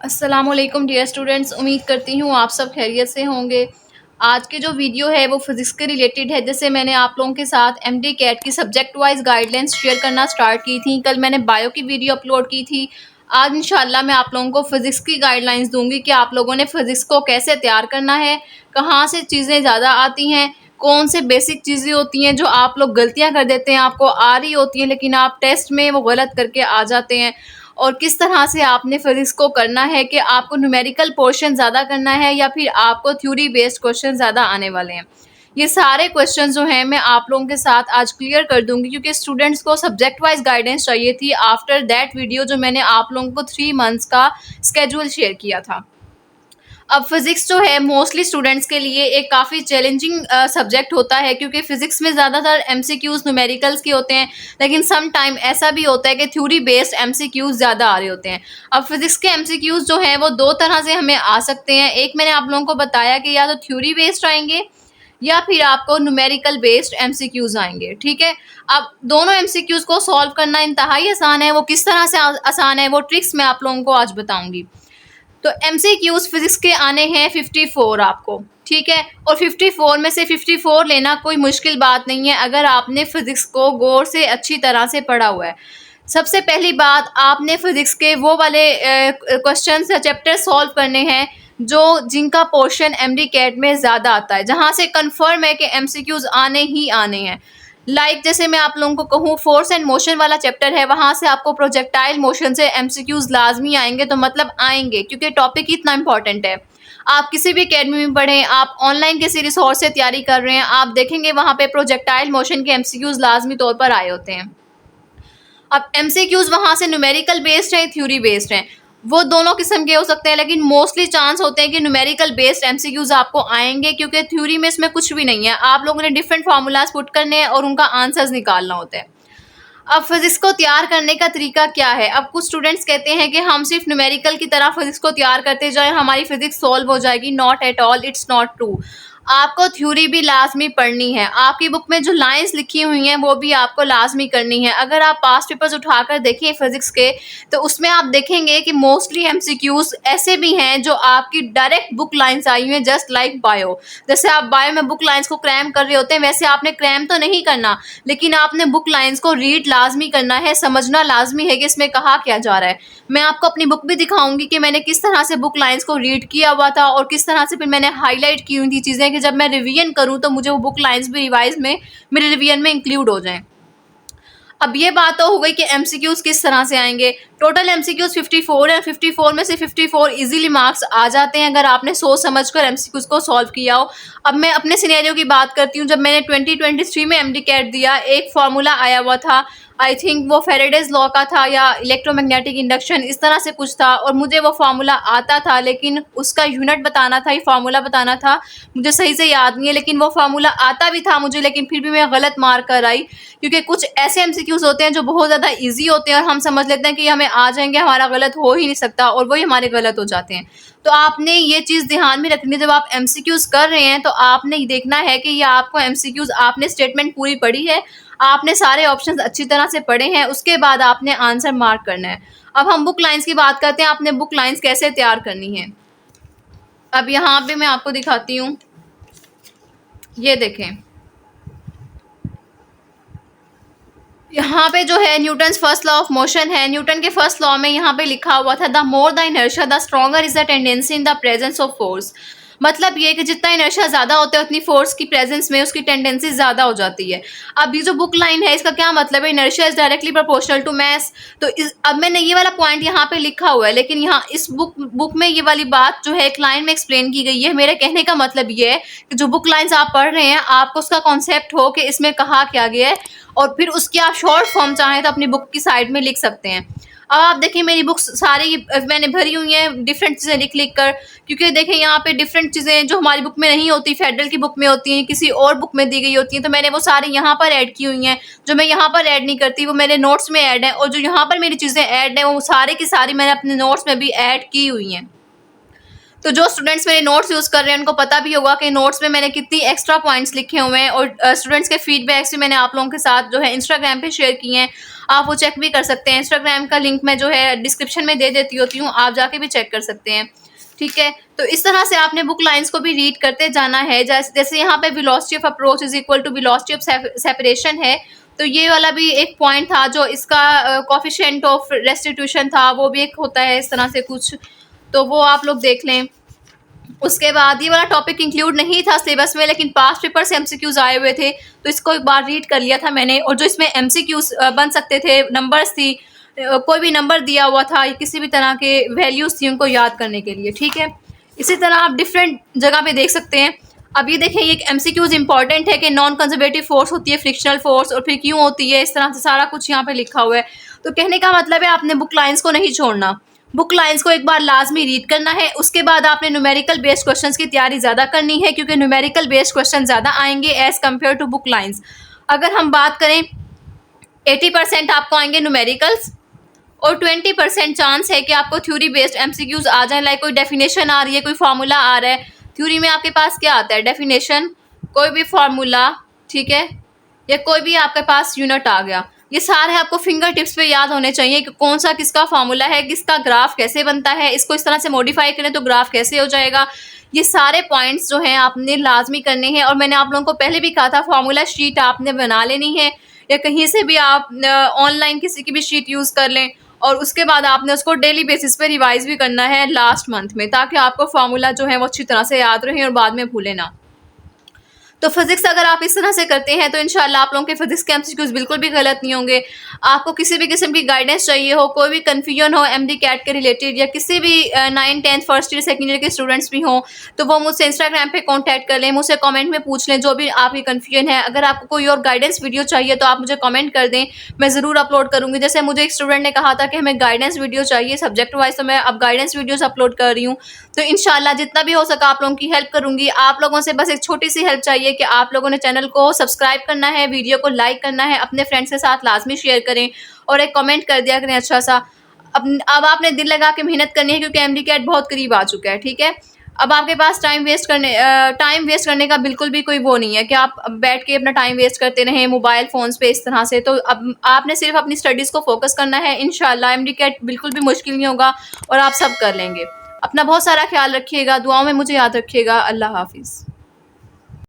अस्सलामुअलैकुम dear students, उम्मीद करती हूँ आप सब खैरियत से होंगे। आज की जो वीडियो है वो फिज़िक्स के रिलेटेड है। जैसे मैंने आप लोगों के साथ एमडी कैट की सब्जेक्ट वाइज गाइडलाइंस शेयर करना स्टार्ट की थी। कल मैंने बायो की वीडियो अपलोड की थी। आज इंशाल्लाह मैं आप लोगों को फिज़िक्स की गाइडलाइंस दूंगी कि आप लोगों ने फिज़िक्स को कैसे तैयार करना है, कहाँ से चीज़ें ज़्यादा आती हैं, कौन से बेसिक चीज़ें होती हैं जो आप लोग गलतियाँ कर देते हैं, आपको आ रही होती हैं लेकिन आप टेस्ट में वो गलत करके आ जाते हैं, और किस तरह से आपने फिज़िक्स को करना है कि आपको न्यूमेरिकल पोर्शन ज़्यादा करना है या फिर आपको थ्योरी बेस्ड क्वेश्चन ज़्यादा आने वाले हैं। ये सारे क्वेश्चन जो हैं मैं आप लोगों के साथ आज क्लियर कर दूंगी, क्योंकि स्टूडेंट्स को सब्जेक्ट वाइज गाइडेंस चाहिए थी आफ्टर दैट वीडियो जो मैंने आप लोगों को 3 मंथ्स का स्केड्यूल शेयर किया था। अब फिज़िक्स जो है मोस्टली स्टूडेंट्स के लिए एक काफ़ी चैलेंजिंग सब्जेक्ट होता है, क्योंकि फिज़िक्स में ज़्यादातर एमसीक्यूज़ न्यूमेरिकल्स के होते हैं, लेकिन सम टाइम ऐसा भी होता है कि थ्योरी बेस्ड एमसीक्यूज़ ज़्यादा आ रहे होते हैं। अब फिज़िक्स के एमसीक्यूज़ जो हैं वो 2 तरह से हमें आ सकते हैं। एक मैंने आप लोगों को बताया कि या तो थ्योरी बेस्ड आएँगे या फिर आपको न्यूमेरिकल बेस्ड एमसीक्यूज़ आएँगे, ठीक है? अब दोनों एमसीक्यूज़ को सॉल्व करना इंतहाई आसान है। वो किस तरह से आसान है वो ट्रिक्स मैं आप लोगों को आज बताऊँगी। तो एमसीक्यूज फिजिक्स के आने हैं 54 आपको, ठीक है? और 54 में से 54 लेना कोई मुश्किल बात नहीं है अगर आपने फिजिक्स को गौर से अच्छी तरह से पढ़ा हुआ है। सबसे पहली बात, आपने फिजिक्स के वो वाले क्वेश्चन या चैप्टर सॉल्व करने हैं जो जिनका पोर्शन एमडी कैट में ज़्यादा आता है, जहाँ से कंफर्म है कि एमसीक्यूज आने ही आने हैं। जैसे मैं आप लोगों को कहूँ, फोर्स एंड मोशन वाला चैप्टर है, वहाँ से आपको प्रोजेक्टाइल मोशन से एमसीक्यूज लाजमी आएंगे, तो मतलब आएंगे क्योंकि टॉपिक इतना इंपॉर्टेंट है। आप किसी भी अकेडमी में पढ़ें, आप ऑनलाइन किसी रिसोर्स से तैयारी कर रहे हैं, आप देखेंगे वहाँ पे प्रोजेक्टाइल मोशन के एमसीक्यूज लाजमी तौर पर आए होते हैं। अब एमसीक्यूज वहाँ से न्यूमेरिकल बेस्ड है, थ्योरी बेस्ड है, वो दोनों किस्म के हो सकते हैं, लेकिन मोस्टली चांस होते हैं कि न्यूमेरिकल बेस्ड एमसीक्यूज आपको आएंगे, क्योंकि थ्योरी में इसमें कुछ भी नहीं है। आप लोगों ने डिफरेंट फार्मूलाज पुट करने हैं और उनका आंसर्स निकालना होता है। अब फिजिक्स को तैयार करने का तरीका क्या है? अब कुछ स्टूडेंट्स कहते हैं कि हम सिर्फ न्यूमेरिकल की तरह फिजिक्स को तैयार करते जाएं, हमारी फिजिक्स सॉल्व हो जाएगी। Not at all, it's not true. आपको थ्योरी भी लाजमी पढ़नी है। आपकी बुक में जो लाइंस लिखी हुई हैं वो भी आपको लाजमी करनी है। अगर आप पास्ट पेपर्स उठाकर देखें फिजिक्स के, तो उसमें आप देखेंगे कि मोस्टली एमसीक्यूज ऐसे भी हैं जो आपकी डायरेक्ट बुक लाइंस आई हुई हैं, जस्ट लाइक बायो। जैसे आप बायो में बुक लाइंस को क्रैम कर रहे होते हैं, वैसे आपने क्रैम तो नहीं करना, लेकिन आपने बुक लाइंस को रीड लाजमी करना है, समझना लाजमी है कि इसमें कहा क्या जा रहा है। मैं आपको अपनी बुक भी दिखाऊंगी कि मैंने किस तरह से बुक लाइंस को रीड किया हुआ था और किस तरह से फिर मैंने हाईलाइट की हुई थी चीज़ें, कि जब मैं रिवीजन करूं तो मुझे वो बुक लाइंस भी रिवाइज में मेरे रिवीजन में इंक्लूड हो जाएं। अब ये बात तो हो गई कि एमसीक्यूज किस तरह से आएंगे। टोटल एमसीक्यूज 54 है। 54 में से 54 इजीली मार्क्स आ जाते हैं अगर आपने सोच समझकर एमसीक्यूज को सॉल्व किया हो। अब मैं अपने सिनेरियो की बात करती हूँ। जब मैंने 2023 में एमडी कैट दिया, एक फार्मूला आया हुआ था, आई थिंक वो फेरेडेज लॉ का था या इलेक्ट्रोमैग्नेटिक इंडक्शन, इस तरह से कुछ था, और मुझे वो फार्मूला आता था, लेकिन उसका यूनिट बताना था, ये फार्मूला बताना था, मुझे सही से याद नहीं है, लेकिन वो फार्मूला आता भी था मुझे, लेकिन फिर भी मैं गलत मार्क कर आई, क्योंकि कुछ ऐसे एमसीक्यूज होते हैं जो बहुत ज़्यादा ईजी होते हैं और हम समझ लेते हैं कि हमें आ जाएंगे, हमारा गलत हो ही नहीं सकता, और वही हमारे गलत हो जाते हैं। तो आपने ये चीज़ ध्यान में रखनी है, जब आप एमसीक्यूज कर रहे हैं तो आपने ये देखना है कि ये आपको एमसीक्यूज, आपने स्टेटमेंट पूरी पढ़ी है, आपने सारे ऑप्शंस अच्छी तरह से पढ़े हैं, उसके बाद आपने आंसर मार्क करना है। अब हम बुक लाइंस की बात करते हैं, आपने बुक लाइंस कैसे तैयार करनी है। अब यहाँ पे मैं आपको दिखाती हूँ, ये देखें, यहाँ पे जो है Newton's first law of motion है। न्यूटन के फर्स्ट लॉ में यहाँ पे लिखा हुआ था, the more the inertia the stronger is the tendency in the presence of force. मतलब ये कि जितना इनर्शिया ज़्यादा होता है उतनी फोर्स की प्रेजेंस में उसकी टेंडेंसी ज़्यादा हो जाती है। अब ये जो बुक लाइन है इसका क्या मतलब है? Inertia is directly proportional to mass. तो अब मैंने ये वाला पॉइंट यहाँ पे लिखा हुआ है, लेकिन यहाँ इस बुक में ये वाली बात जो है एक लाइन में एक्सप्लेन की गई है। मेरे कहने का मतलब ये है कि जो बुक लाइन्स आप पढ़ रहे हैं, आपको उसका कॉन्सेप्ट हो कि इसमें कहा क्या गया है, और फिर उसकी आप शॉर्ट फॉर्म चाहें तो अपनी बुक की साइड में लिख सकते हैं। अब आप देखिए मेरी बुक्स सारी मैंने भरी हुई हैं डिफरेंट चीज़ें लिख लिख कर, क्योंकि देखें यहाँ पे डिफरेंट चीज़ें जो हमारी बुक में नहीं होती, फेडरल की बुक में होती हैं, किसी और बुक में दी गई होती हैं, तो मैंने वो सारी यहाँ पर ऐड की हुई हैं। जो मैं यहाँ पर ऐड नहीं करती वो मेरे नोट्स में ऐड है, और जो यहाँ पर मेरी चीज़ें ऐड हैं वो सारी की सारी मैंने अपने नोट्स में भी ऐड की हुई हैं। तो जो स्टूडेंट्स मेरे नोट्स यूज़ कर रहे हैं उनको पता भी होगा कि नोट्स में मैंने कितनी एक्स्ट्रा पॉइंट्स लिखे हुए हैं, और स्टूडेंट्स के फीडबैक्स भी मैंने आप लोगों के साथ जो है इंस्टाग्राम पे शेयर किए हैं। आप वो चेक भी कर सकते हैं। इंस्टाग्राम का लिंक मैं जो है डिस्क्रिप्शन में दे देती होती हूँ, आप जाके भी चेक कर सकते हैं। ठीक है, तो इस तरह से आपने बुक लाइंस को भी रीड करते जाना है। जैसे यहाँ पे velocity of approach is equal to velocity of separation है, तो ये वाला भी एक पॉइंट था। जो इसका कोफिशिएंट ऑफ रेस्टिट्यूशन था वो भी एक होता है इस तरह से कुछ, तो वो आप लोग देख लें। उसके बाद ये वाला टॉपिक इंक्लूड नहीं था सिलेबस में, लेकिन पास्ट पेपर से एमसीक्यूज आए हुए थे, तो इसको एक बार रीड कर लिया था मैंने। और जो इसमें एमसीक्यूज बन सकते थे, नंबर्स थी, कोई भी नंबर दिया हुआ था, किसी भी तरह के वैल्यूज थी उनको याद करने के लिए। ठीक है, इसी तरह आप डिफरेंट जगह पे देख सकते हैं। अब ये देखें, ये एमसीक्यूज इंपॉर्टेंट है कि नॉन कंजर्वेटिव फोर्स होती है, फ्रिक्शनल फोर्स, और फिर क्यों होती है, इस तरह से सारा कुछ यहाँ पे लिखा हुआ है। तो कहने का मतलब है आपने बुक लाइंस को नहीं छोड़ना, बुक लाइंस को एक बार लाजमी रीड करना है। उसके बाद आपने न्यूमेरिकल बेस्ड क्वेश्चंस की तैयारी ज़्यादा करनी है, क्योंकि न्यूमेरिकल बेस्ड क्वेश्चन ज़्यादा आएंगे as compare to book lines. अगर हम बात करें 80% आपको आएंगे न्यूमेरिकल्स, और 20% चांस है कि आपको थ्योरी बेस्ड एमसीक्यूज आ जाए। लाइक कोई डेफिनेशन आ रही है, कोई फार्मूला आ रहा है, थ्योरी में आपके पास क्या आता है, डेफिनेशन, कोई भी फार्मूला, ठीक है, या कोई भी आपके पास यूनिट आ गया, ये सारे आपको फिंगर टिप्स पे याद होने चाहिए कि कौन सा किसका फार्मूला है, किसका ग्राफ कैसे बनता है, इसको इस तरह से मॉडिफाई करें तो ग्राफ कैसे हो जाएगा। ये सारे पॉइंट्स जो हैं आपने लाजमी करने हैं। और मैंने आप लोगों को पहले भी कहा था, फार्मूला शीट आपने बना लेनी है, या कहीं से भी आप ऑनलाइन किसी की भी शीट यूज़ कर लें, और उसके बाद आपने उसको डेली बेसिस पे रिवाइज भी करना है लास्ट मंथ में, ताकि आपको फार्मूला जो है वो अच्छी तरह से याद रहे और बाद में भूले ना। तो फिजिक्स अगर आप इस तरह से करते हैं तो इंशाल्लाह आप लोगों के फिजिक्स के एमसीक्यूज बिल्कुल भी गलत नहीं होंगे। आपको किसी भी किस्म की गाइडेंस चाहिए हो, कोई भी कन्फ्यूजन हो एमडी कैट के रिलेटेड, या किसी भी 9th 10th first year second year के स्टूडेंट्स भी हों, तो वो मुझसे इंस्टाग्राम पे कांटेक्ट कर लें, मुझसे कमेंट में पूछ लें जो भी आपकी कन्फ्यूजन है। अगर आपको कोई और गाइडेंस वीडियो चाहिए तो आप मुझे कमेंट कर दें, मैं ज़रूर अपलोड करूँगी। जैसे मुझे एक स्टूडेंट ने कहा था कि हमें गाइडेंस वीडियो चाहिए सब्जेक्ट वाइज, तो मैं अब गाइडेंस वीडियोस अपलोड कर रही हूँ। तो इंशाल्लाह जितना भी हो सका आप लोगों की हेल्प करूँगी। आप लोगों से बस एक छोटी सी हेल्प चाहिए कि आप लोगों ने चैनल को सब्सक्राइब करना है, वीडियो को लाइक करना है, अपने फ्रेंड्स के साथ लाजमी शेयर करें, और एक कमेंट कर दिया करें अच्छा सा। अब आपने दिल लगा के मेहनत करनी है, क्योंकि एमडी कैट बहुत करीब आ चुका है। ठीक है, अब आपके पास टाइम वेस्ट करने का बिल्कुल भी कोई वो नहीं है कि आप बैठ के अपना टाइम वेस्ट करते रहें मोबाइल फ़ोन्स पे इस तरह से। तो अब आपने सिर्फ अपनी स्टडीज़ को फोकस करना है। इंशाल्लाह एमडी कैट बिल्कुल भी मुश्किल नहीं होगा, और आप सब कर लेंगे। अपना बहुत सारा ख्याल रखिएगा, दुआओं में मुझे याद रखिएगा। अल्लाह हाफिज़।